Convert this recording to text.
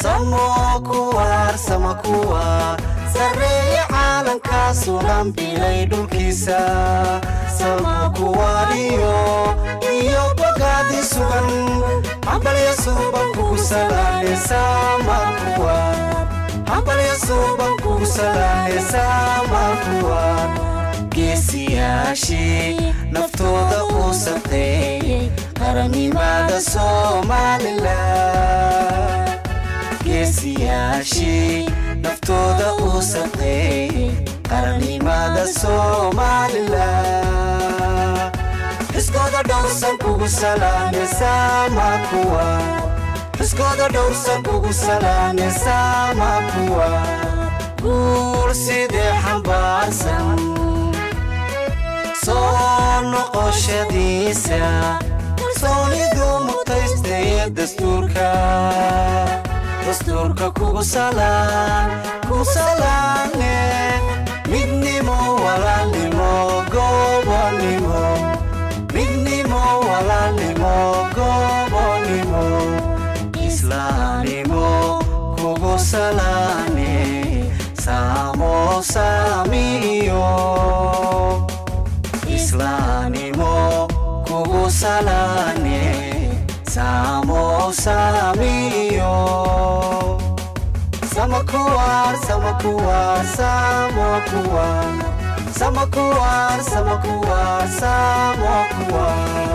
Samokuar, Samakuar Sarreeya caalamka sunan bilay dhulkiisa Samakuar iyo bogaadi sugan Hambalya suuban kugu salaane Samakuar Hambalya suuban kugu salaane Samakuar geesiyaashii naftooda u saqeeyay qaranimada Somaliland geesiyaashii naftooda u saqeeyay qaranimada Somaliland iskooda dhowrsan kugu salaane Samakuar iskooda dhowrsan kugu salaane Samakuar guul sidee xambaarsan sono qoshadiisa soonidu mutaystay dastuurka kugu salaane midnimo walaalnimo gobonimo midnimo walaalnimo gobonimo islaamnimo kugu salaane samo samiyo Islanimo kugu salane samo samiyo Samakuar Samakuar Samakuar Samakuar Samakuar Samakuar